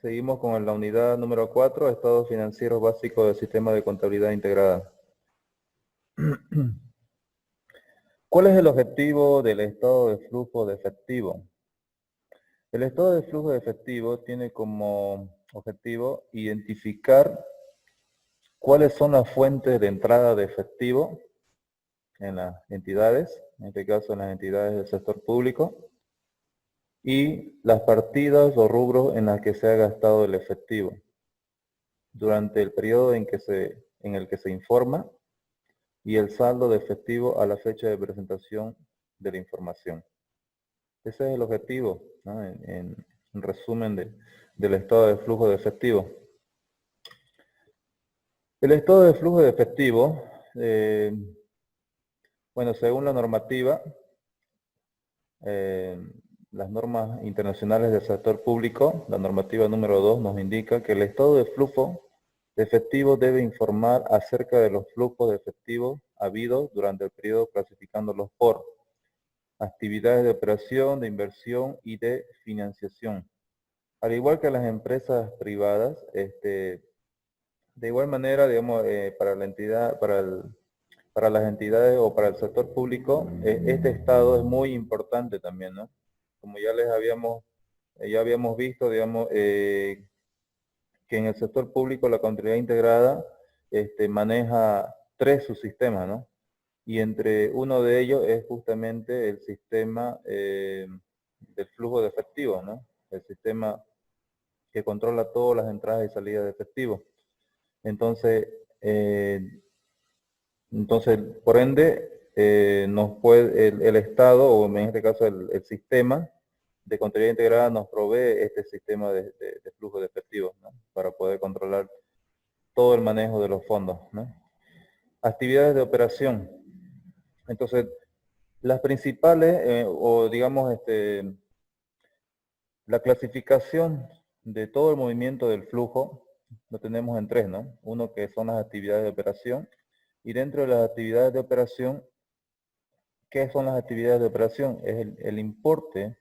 Seguimos con la unidad número 4, estados financieros básicos del sistema de contabilidad integrada. ¿Cuál es el objetivo del estado de flujo de efectivo? El estado de flujo de efectivo tiene como objetivo identificar cuáles son las fuentes de entrada de efectivo en las entidades, en este caso en las entidades del sector público, y las partidas o rubros en las que se ha gastado el efectivo durante el periodo en el que se informa, y el saldo de efectivo a la fecha de presentación de la información. Ese es el objetivo, ¿no? En resumen del estado de flujo de efectivo. El estado de flujo de efectivo, bueno, según la normativa, las normas internacionales del sector público, la normativa número 2 nos indica que el estado de flujo de efectivo debe informar acerca de los flujos de efectivo habidos durante el periodo, clasificándolos por actividades de operación, de inversión y de financiación. Al igual que las empresas privadas, de igual manera, digamos, para la entidad, para las entidades o para el sector público, este estado es muy importante también, ¿no? Como ya habíamos visto, digamos, que en el sector público la contabilidad integrada maneja 3 subsistemas, ¿no? Y entre uno de ellos es justamente el sistema del flujo de efectivo, ¿no? El sistema que controla todas las entradas y salidas de efectivo. Entonces, por ende, el Estado, o en este caso el sistema de contabilidad integrada, nos provee este sistema de flujo de efectivo, ¿no? Para poder controlar todo el manejo de los fondos, ¿no? Actividades de operación. Entonces, las principales, o digamos, la clasificación de todo el movimiento del flujo lo tenemos en 3, ¿no? Uno que son las actividades de operación, y dentro de las actividades de operación, ¿qué son las actividades de operación? Es el importe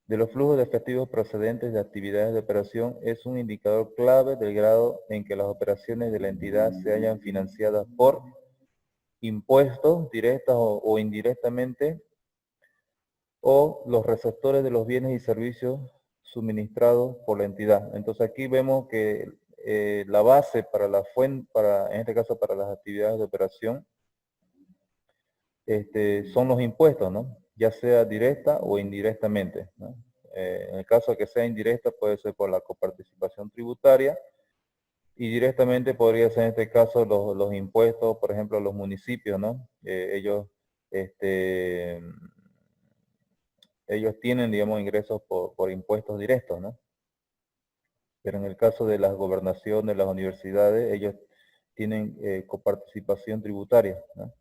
de los flujos de efectivos procedentes de actividades de operación. Es un indicador clave del grado en que las operaciones de la entidad se hayan financiadas por impuestos directos o indirectamente, o los receptores de los bienes y servicios suministrados por la entidad. Entonces aquí vemos que la base para la fuente, en este caso para las actividades de operación, son los impuestos, ¿no? Ya sea directa o indirectamente, ¿no? En el caso de que sea indirecta, puede ser por la coparticipación tributaria, y directamente podría ser en este caso los impuestos, por ejemplo, los municipios, ¿no? Ellos tienen, digamos, ingresos por impuestos directos, ¿no? Pero en el caso de las gobernaciones, las universidades, ellos tienen coparticipación tributaria, ¿no?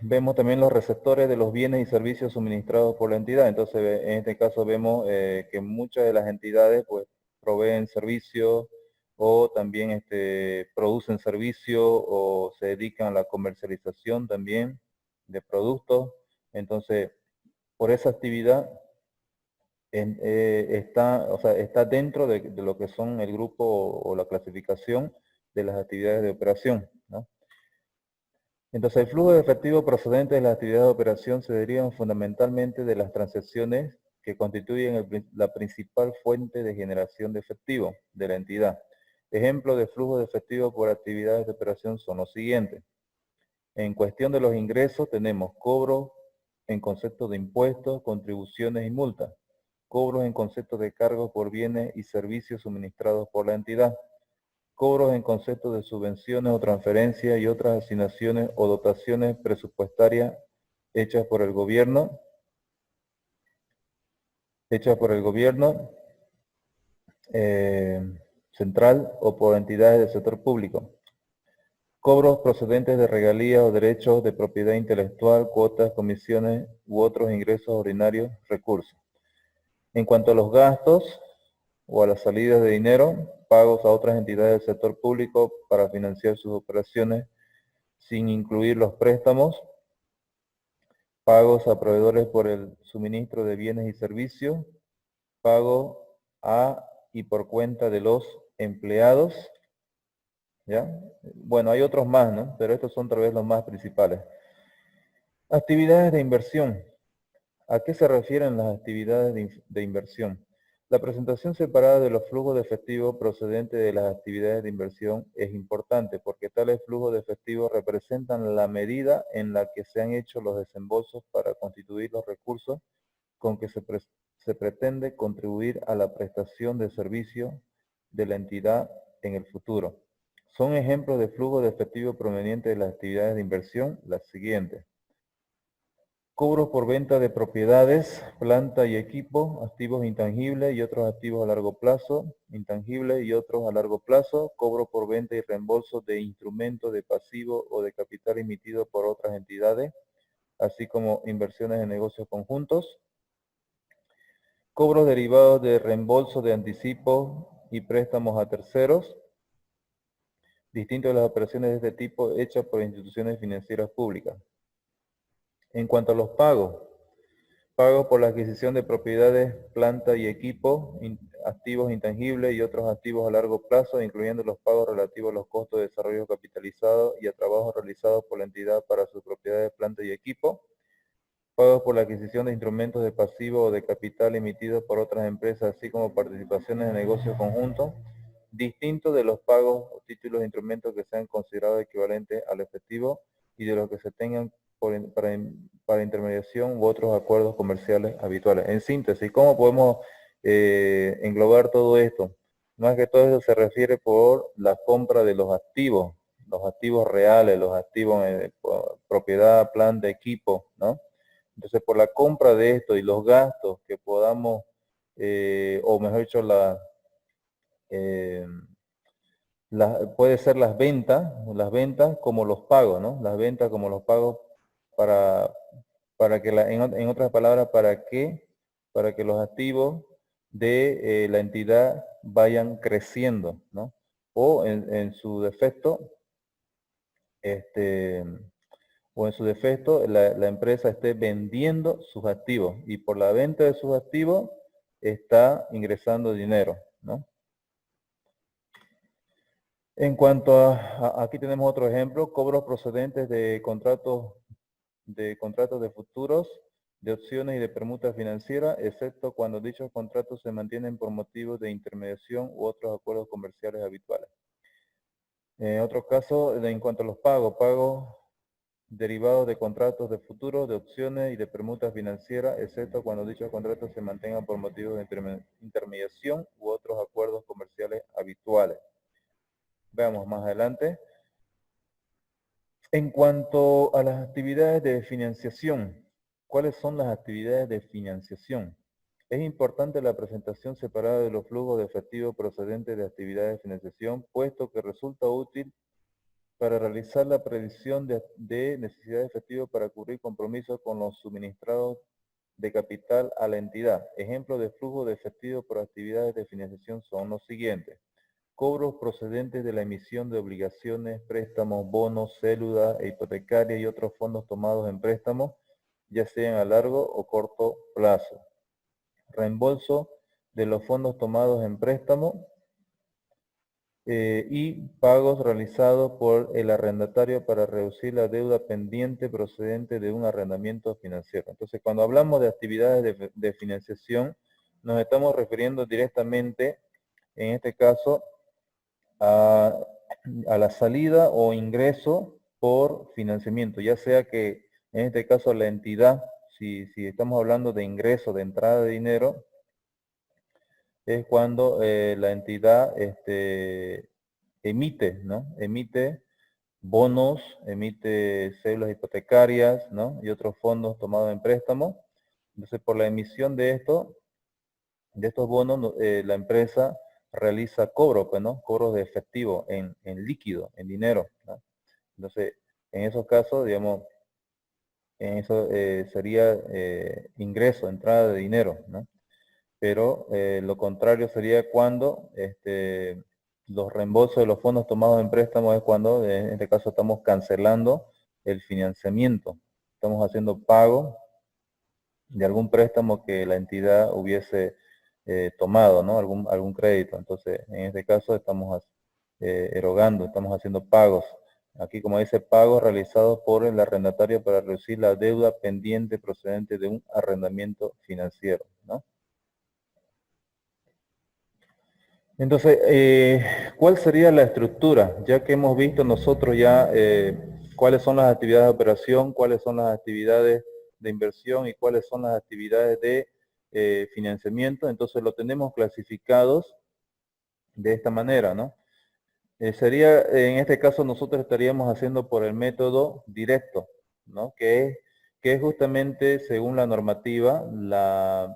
Vemos también los receptores de los bienes y servicios suministrados por la entidad. Entonces, en este caso vemos que muchas de las entidades pues proveen servicios, o también producen servicios, o se dedican a la comercialización también de productos. Entonces, por esa actividad está dentro de lo que son el grupo o la clasificación de las actividades de operación, ¿no? Entonces, el flujo de efectivo procedente de las actividades de operación se derivan fundamentalmente de las transacciones que constituyen la principal fuente de generación de efectivo de la entidad. Ejemplos de flujo de efectivo por actividades de operación son los siguientes. En cuestión de los ingresos, tenemos cobros en concepto de impuestos, contribuciones y multas. Cobros en concepto de cargos por bienes y servicios suministrados por la entidad. Cobros en concepto de subvenciones o transferencias y otras asignaciones o dotaciones presupuestarias hechas por el gobierno, central, o por entidades del sector público. Cobros procedentes de regalías o derechos de propiedad intelectual, cuotas, comisiones u otros ingresos ordinarios, recursos. En cuanto a los gastos o a las salidas de dinero, pagos a otras entidades del sector público para financiar sus operaciones sin incluir los préstamos, pagos a proveedores por el suministro de bienes y servicios, pago a y por cuenta de los empleados, ¿ya? Bueno, hay otros más, ¿no? Pero estos son tal vez los más principales. Actividades de inversión. ¿A qué se refieren las actividades de inversión? La presentación separada de los flujos de efectivo procedentes de las actividades de inversión es importante porque tales flujos de efectivo representan la medida en la que se han hecho los desembolsos para constituir los recursos con que se pretende contribuir a la prestación de servicio de la entidad en el futuro. Son ejemplos de flujo de efectivo proveniente de las actividades de inversión las siguientes. Cobros por venta de propiedades, planta y equipo, activos intangibles y otros activos a largo plazo, intangibles y otros a largo plazo, cobro por venta y reembolso de instrumentos de pasivo o de capital emitido por otras entidades, así como inversiones en negocios conjuntos, cobros derivados de reembolso de anticipos y préstamos a terceros, distintos de las operaciones de este tipo hechas por instituciones financieras públicas. En cuanto a los pagos por la adquisición de propiedades, planta y equipo, activos intangibles y otros activos a largo plazo, incluyendo los pagos relativos a los costos de desarrollo capitalizado y a trabajos realizados por la entidad para sus propiedades, planta y equipo, pagos por la adquisición de instrumentos de pasivo o de capital emitidos por otras empresas, así como participaciones en negocios conjuntos, distintos de los pagos o títulos de instrumentos que sean considerados equivalentes al efectivo y de los que se tengan para intermediación u otros acuerdos comerciales habituales. En síntesis, ¿cómo podemos englobar todo esto? Más que todo eso se refiere por la compra de los activos reales, los activos propiedad, planta, equipo, ¿no? Entonces, por la compra de esto y los gastos que podamos, o mejor dicho, eh, puede ser las ventas como los pagos, ¿no? Las ventas como los pagos para, para que, en otras palabras, para que los activos de la entidad vayan creciendo, ¿no? O en su defecto, la empresa esté vendiendo sus activos y por la venta de sus activos está ingresando dinero, ¿no? En cuanto aquí tenemos otro ejemplo, cobros procedentes de contratos de futuros, de opciones y de permuta financiera, excepto cuando dichos contratos se mantienen por motivos de intermediación u otros acuerdos comerciales habituales. En otro caso, en cuanto a los pagos derivados de contratos de futuro, de opciones y de permuta financiera, excepto cuando dichos contratos se mantengan por motivos de intermediación u otros acuerdos comerciales habituales. Veamos más adelante. En cuanto a las actividades de financiación, ¿cuáles son las actividades de financiación? Es importante la presentación separada de los flujos de efectivo procedentes de actividades de financiación, puesto que resulta útil para realizar la predicción de necesidad de efectivo para cubrir compromisos con los suministrados de capital a la entidad. Ejemplos de flujo de efectivo por actividades de financiación son los siguientes. Cobros procedentes de la emisión de obligaciones, préstamos, bonos, células e hipotecarias y otros fondos tomados en préstamos, ya sean a largo o corto plazo. Reembolso de los fondos tomados en préstamo y pagos realizados por el arrendatario para reducir la deuda pendiente procedente de un arrendamiento financiero. Entonces, cuando hablamos de actividades de financiación, nos estamos refiriendo directamente, en este caso, a la salida o ingreso por financiamiento, ya sea que en este caso la entidad, si estamos hablando de ingreso, de entrada de dinero, es cuando la entidad emite, ¿no? Emite bonos, emite cédulas hipotecarias, ¿no? Y otros fondos tomados en préstamo. Entonces, por la emisión de estos bonos, la empresa realiza cobro, pues, ¿no? Cobros de efectivo en líquido, en dinero, ¿no? Entonces, en esos casos, digamos, en eso sería ingreso, entrada de dinero, ¿no? Pero lo contrario sería cuando los reembolsos de los fondos tomados en préstamo es cuando, en este caso, estamos cancelando el financiamiento. Estamos haciendo pago de algún préstamo que la entidad hubiese tomado, ¿no? Algún crédito. Entonces, en este caso estamos erogando, estamos haciendo pagos. Aquí, como dice, pagos realizados por el arrendatario para reducir la deuda pendiente procedente de un arrendamiento financiero, ¿no? Entonces, ¿cuál sería la estructura? Ya que hemos visto nosotros ya cuáles son las actividades de operación, cuáles son las actividades de inversión y cuáles son las actividades de financiamiento, entonces lo tenemos clasificados de esta manera, ¿no? Sería, en este caso, nosotros estaríamos haciendo por el método directo, ¿no? Que es justamente, según la normativa, la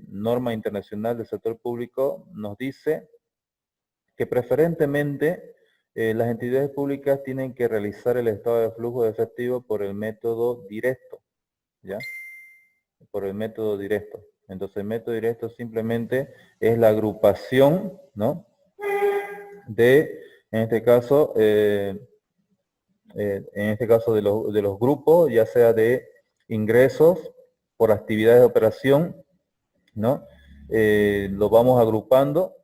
norma internacional del sector público nos dice que preferentemente las entidades públicas tienen que realizar el estado de flujo de efectivo por el método directo, ¿ya? Por el método directo. Entonces, el método directo simplemente es la agrupación, ¿no? En este caso, de los grupos, ya sea de ingresos por actividades de operación, ¿no? Lo vamos agrupando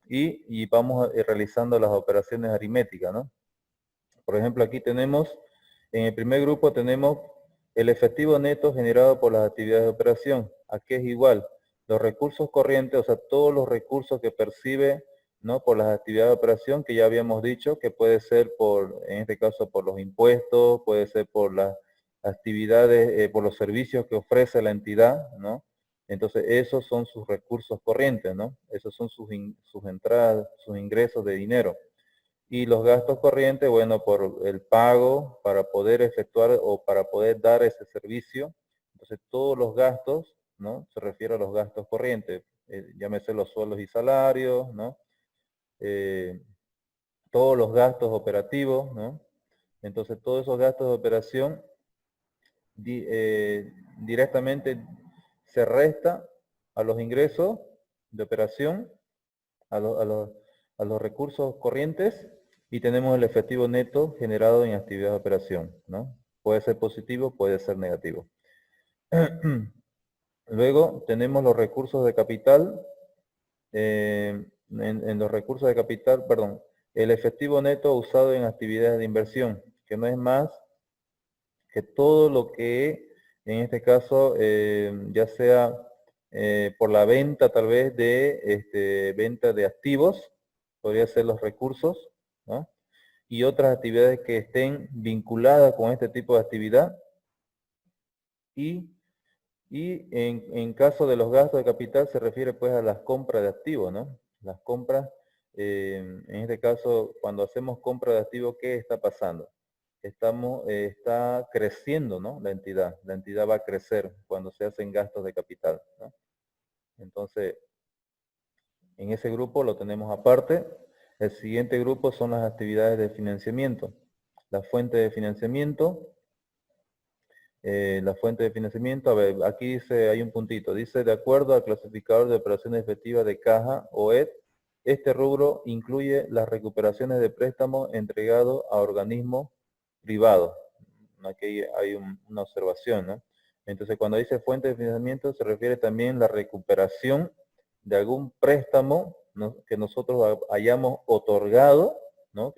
y vamos realizando las operaciones aritméticas, ¿no? Por ejemplo, aquí tenemos, en el primer grupo tenemos el efectivo neto generado por las actividades de operación. Aquí es igual, los recursos corrientes, o sea, todos los recursos que percibe, ¿no? Por las actividades de operación, que ya habíamos dicho, que puede ser en este caso, por los impuestos, puede ser por las actividades, por los servicios que ofrece la entidad, ¿no? Entonces, esos son sus recursos corrientes, ¿no? Esos son sus entradas, sus ingresos de dinero. Y los gastos corrientes, bueno, por el pago para poder efectuar o para poder dar ese servicio. Entonces, todos los gastos, ¿no? Se refiere a los gastos corrientes, llámese los sueldos y salarios, ¿no? Eh, todos los gastos operativos, ¿no? Entonces, todos esos gastos de operación directamente se resta a los ingresos de operación, a, lo- a los, a los recursos corrientes y tenemos el efectivo neto generado en actividad de operación, ¿no? Puede ser positivo, puede ser negativo. Luego tenemos los recursos de capital. En los recursos de capital, perdón, el efectivo neto usado en actividades de inversión, que no es más que todo lo que en este caso, ya sea por la venta tal vez de venta de activos, podría ser los recursos, ¿no? Y otras actividades que estén vinculadas con este tipo de actividad. Y en caso de los gastos de capital se refiere pues a las compras de activos, ¿no? Las compras, en este caso, cuando hacemos compra de activos, ¿qué está pasando? Está creciendo, ¿no? La entidad va a crecer cuando se hacen gastos de capital, ¿no? Entonces, en ese grupo lo tenemos aparte. El siguiente grupo son las actividades de financiamiento. La fuente de financiamiento, a ver, aquí dice, hay un puntito, dice, de acuerdo al clasificador de operaciones efectivas de caja, OED, este rubro incluye las recuperaciones de préstamos entregados a organismos privados. Aquí hay una observación, ¿no? Entonces, cuando dice fuente de financiamiento, se refiere también a la recuperación de algún préstamo, ¿no? Que nosotros hayamos otorgado, ¿no?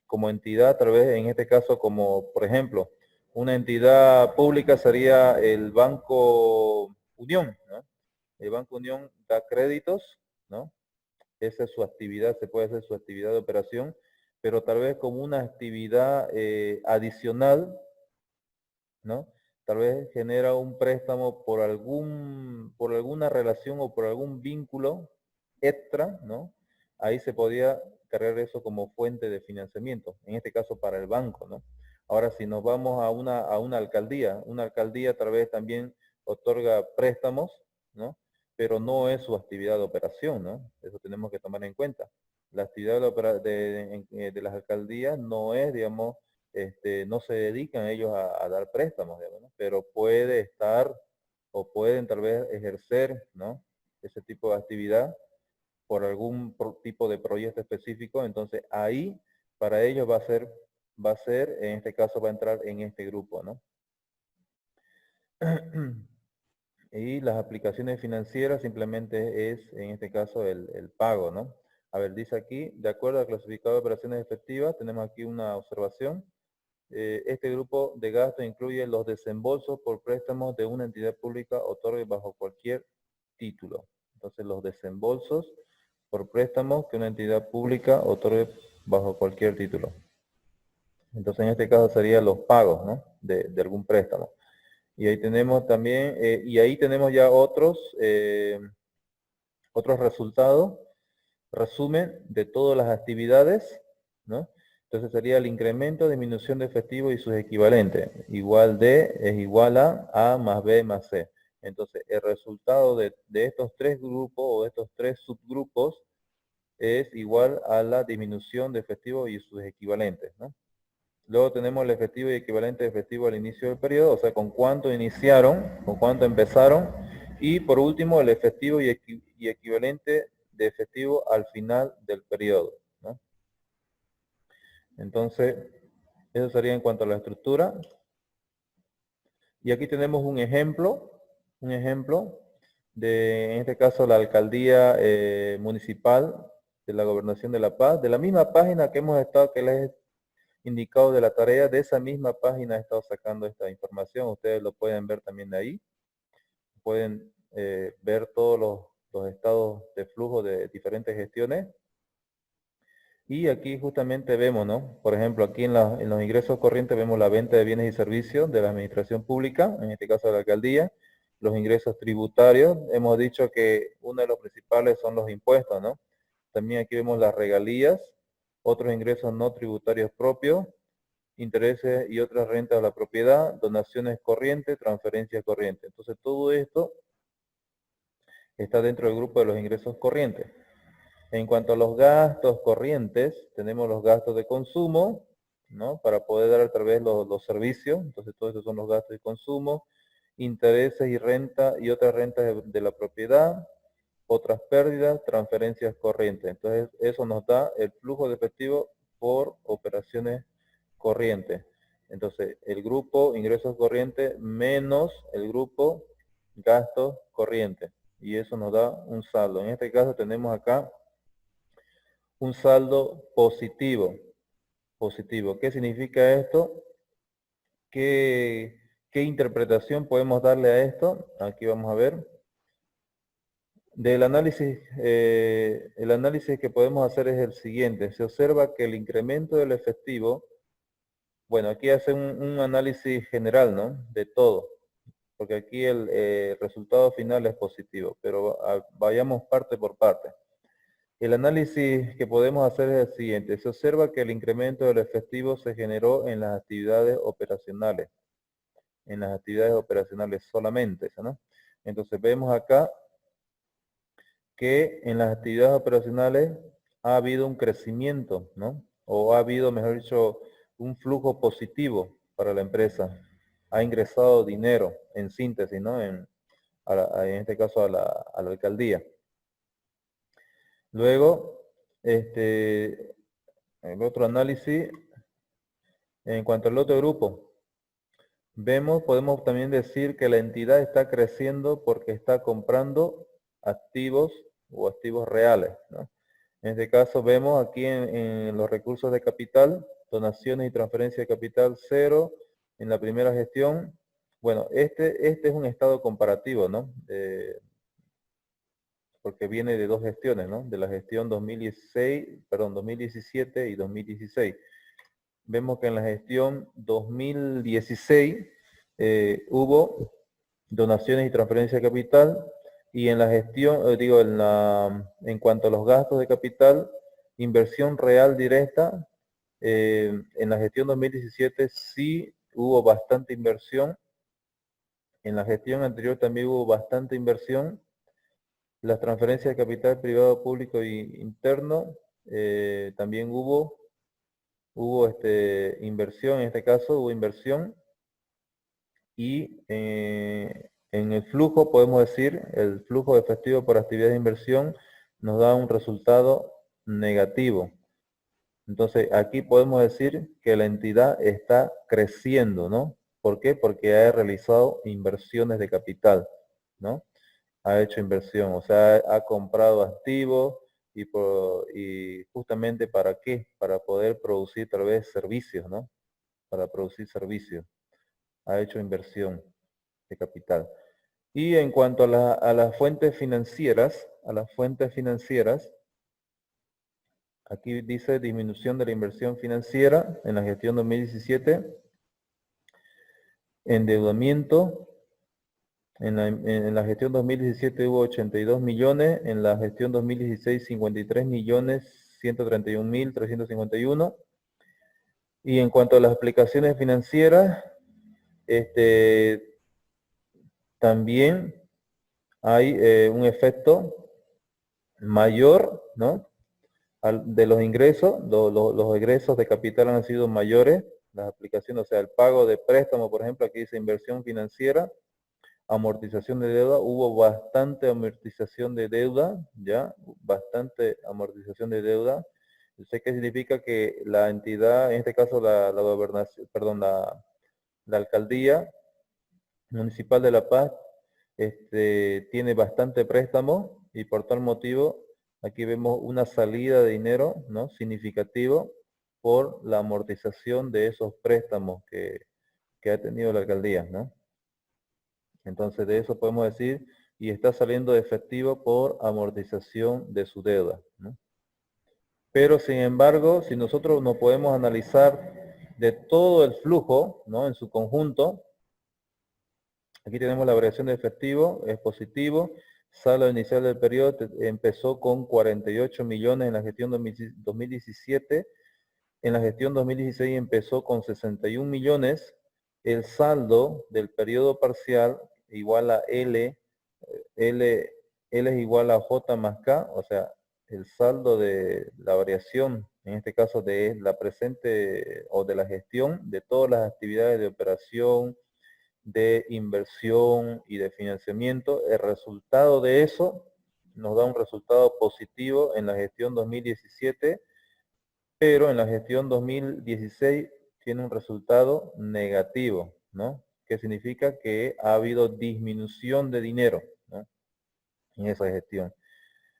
Como entidad, a través, en este caso, como, por ejemplo, una entidad pública sería el Banco Unión, ¿no? El Banco Unión da créditos, ¿no? Esa es su actividad, se puede hacer su actividad de operación, pero tal vez como una actividad adicional, ¿no? Tal vez genera un préstamo por alguna relación o por algún vínculo extra, ¿no? Ahí se podía cargar eso como fuente de financiamiento, en este caso para el banco, ¿no? Ahora, si nos vamos a una alcaldía tal vez también otorga préstamos, ¿no? Pero no es su actividad de operación, ¿no? Eso tenemos que tomar en cuenta. La actividad de las alcaldías no es, digamos, no se dedican ellos a dar préstamos, digamos, ¿no? Pero puede estar o pueden tal vez ejercer, ¿no? Ese tipo de actividad por algún tipo de proyecto específico, entonces ahí para ellos va a ser, en este caso va a entrar en este grupo, ¿no? Y las aplicaciones financieras simplemente es, en este caso, el pago, ¿no? A ver, dice aquí, de acuerdo al clasificado de operaciones efectivas, tenemos aquí una observación. Este grupo de gastos incluye los desembolsos por préstamos de una entidad pública otorgue bajo cualquier título. Entonces, los desembolsos por préstamos que una entidad pública otorgue bajo cualquier título. Entonces, en este caso serían los pagos, ¿no? de algún préstamo. Y ahí tenemos también, y ahí tenemos ya otros resultados, resumen de todas las actividades, ¿no? Entonces sería el incremento, disminución de efectivo y sus equivalentes. Igual D es igual a más B más C. Entonces el resultado de estos tres grupos o de estos tres subgrupos es igual a la disminución de efectivo y sus equivalentes, ¿no? Luego tenemos el efectivo y equivalente de efectivo al inicio del periodo, o sea, con cuánto iniciaron, con cuánto empezaron. Y por último, el efectivo y equivalente de efectivo al final del periodo, ¿no? Entonces, eso sería en cuanto a la estructura. Y aquí tenemos un ejemplo de, en este caso, la alcaldía municipal de la Gobernación de La Paz, de la misma página que hemos estado, que les indicado de la tarea, de esa misma página he estado sacando esta información. Ustedes lo pueden ver también de ahí. Pueden ver todos los estados de flujo de diferentes gestiones. Y aquí justamente vemos, ¿no? Por ejemplo, aquí en los ingresos corrientes vemos la venta de bienes y servicios de la administración pública, en este caso de la alcaldía. Los ingresos tributarios, hemos dicho que uno de los principales son los impuestos, ¿no? También aquí vemos las regalías, otros ingresos no tributarios propios, intereses y otras rentas a la propiedad, donaciones corrientes, transferencias corrientes. Entonces todo esto está dentro del grupo de los ingresos corrientes. En cuanto a los gastos corrientes, tenemos los gastos de consumo, ¿no? Para poder dar a través los servicios. Entonces todos estos son los gastos de consumo, intereses y renta y otras rentas de la propiedad, otras pérdidas, transferencias corrientes. Entonces eso nos da el flujo de efectivo por operaciones corrientes. Entonces el grupo ingresos corrientes menos el grupo gastos corrientes. Y eso nos da un saldo. En este caso tenemos acá un saldo positivo. Positivo. ¿Qué significa esto? ¿Qué interpretación podemos darle a esto? Aquí vamos a ver. Del análisis, el análisis que podemos hacer es el siguiente. Se observa que el incremento del efectivo, bueno, aquí hace un análisis general, ¿no? De todo, porque aquí el resultado final es positivo, pero vayamos parte por parte. El análisis que podemos hacer es el siguiente. Se observa que el incremento del efectivo se generó en las actividades operacionales. En las actividades operacionales solamente, ¿no? Entonces vemos acá que en las actividades operacionales ha habido un crecimiento, ¿no? O ha habido, mejor dicho, un flujo positivo para la empresa. Ha ingresado dinero, en síntesis, ¿no? En este caso a la alcaldía. Luego, el otro análisis, en cuanto al otro grupo, podemos también decir que la entidad está creciendo porque está comprando activos o activos reales, ¿no? En este caso vemos aquí en los recursos de capital, donaciones y transferencia de capital cero en la primera gestión. Bueno, este es un estado comparativo, ¿no? Porque viene de dos gestiones, ¿no? De la gestión 2017 y 2016. Vemos que en la gestión 2016 hubo donaciones y transferencia de capital, y en la gestión, en cuanto a los gastos de capital, inversión real directa, en la gestión 2017 sí hubo bastante inversión, en la gestión anterior también hubo bastante inversión. Las transferencias de capital privado, público e interno, también hubo inversión, en este caso hubo inversión. Y en el flujo podemos decir, el flujo de efectivo por actividad de inversión nos da un resultado negativo. Entonces aquí podemos decir que la entidad está creciendo, ¿no? ¿Por qué? Porque ha realizado inversiones de capital, ¿no? Ha hecho inversión, o sea, ha comprado activos y justamente ¿para qué? Para poder producir tal vez servicios, ¿no? Para producir servicios. Ha hecho inversión de capital. Y en cuanto a las fuentes financieras, aquí dice disminución de la inversión financiera en la gestión 2017, endeudamiento, en la gestión 2017 hubo 82 millones, en la gestión 2016 53 millones 131 mil 351. Y en cuanto a las aplicaciones financieras, también hay un efecto mayor, ¿no? De los ingresos, los egresos de capital han sido mayores, las aplicaciones, o sea, el pago de préstamo, por ejemplo, aquí dice inversión financiera, amortización de deuda, hubo bastante amortización de deuda, ya, bastante amortización de deuda. ¿Sé qué significa? Que la entidad, en este caso la gobernación, perdón, la alcaldía municipal de La Paz, tiene bastante préstamo y por tal motivo aquí vemos una salida de dinero, ¿no? Significativo por la amortización de esos préstamos que ha tenido la alcaldía, ¿no? Entonces de eso podemos decir, y está saliendo de efectivo por amortización de su deuda, ¿no? Pero sin embargo, si nosotros no podemos analizar de todo el flujo, ¿no? En su conjunto, aquí tenemos la variación de efectivo, es positivo. Saldo inicial del periodo empezó con 48 millones en la gestión 2017. En la gestión 2016 empezó con 61 millones. El saldo del periodo parcial igual a L es igual a J más K, o sea, el saldo de la variación, en este caso de la presente o de la gestión de todas las actividades de operación, de inversión y de financiamiento, el resultado de eso nos da un resultado positivo en la gestión 2017, pero en la gestión 2016 tiene un resultado negativo, ¿no? Que significa que ha habido disminución de dinero, ¿no? En esa gestión.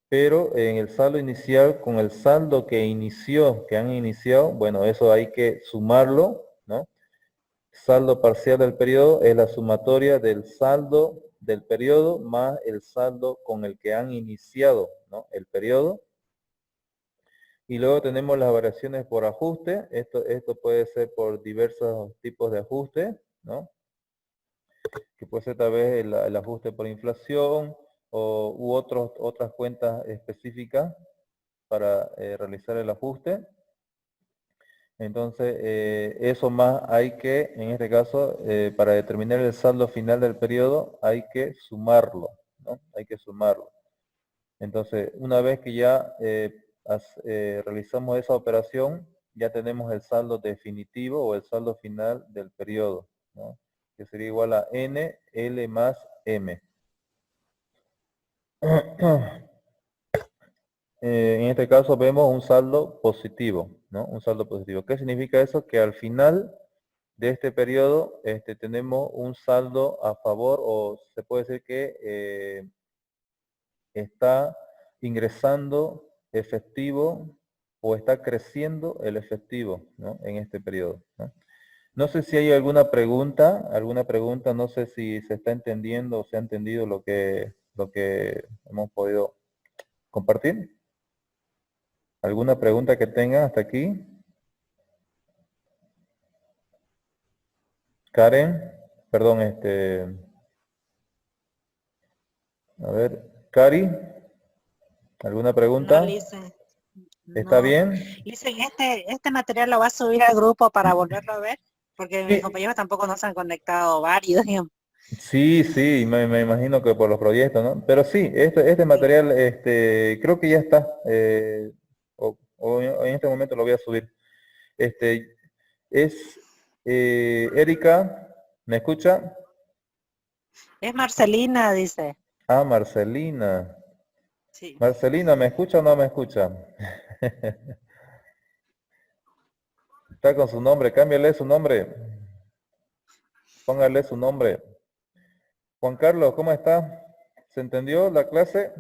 Pero en el saldo inicial, con el saldo que han iniciado, bueno, eso hay que sumarlo, ¿no? Saldo parcial del periodo es la sumatoria del saldo del periodo más el saldo con el que han iniciado, ¿no? El periodo. Y luego tenemos las variaciones por ajuste. Esto puede ser por diversos tipos de ajuste, ¿no? Que puede ser tal vez el ajuste por inflación u otras cuentas específicas para realizar el ajuste. Entonces, eso más hay que, en este caso, para determinar el saldo final del periodo, hay que sumarlo, ¿no? Hay que sumarlo. Entonces, una vez que ya realizamos esa operación, ya tenemos el saldo definitivo o el saldo final del periodo, ¿no? Que sería igual a N, L más M. En este caso vemos un saldo positivo, ¿no? Un saldo positivo. ¿Qué significa eso? Que al final de este periodo tenemos un saldo a favor, o se puede decir que está ingresando efectivo o está creciendo el efectivo, ¿no? En este periodo, ¿no? No sé si hay alguna pregunta, no sé si se está entendiendo o se ha entendido lo que hemos podido compartir. ¿Alguna pregunta que tengan hasta aquí? Karen, perdón, a ver, Cari, ¿alguna No, pregunta? Lice, ¿Está no. bien? Lice, este material lo va a subir al grupo para volverlo a ver, porque mis Sí, compañeros tampoco nos han conectado varios, digamos. sí, sí, me imagino que por los proyectos, ¿no? Pero sí, este Sí. material, creo que ya está, o en este momento lo voy a subir. Este, es, Erika, ¿me escucha? Es Marcelina, dice. Ah, Marcelina. Sí. Marcelina, ¿me escucha o no me escucha? Está con su nombre, cámbiale su nombre, póngale su nombre. Juan Carlos, ¿cómo está? ¿Se entendió la clase?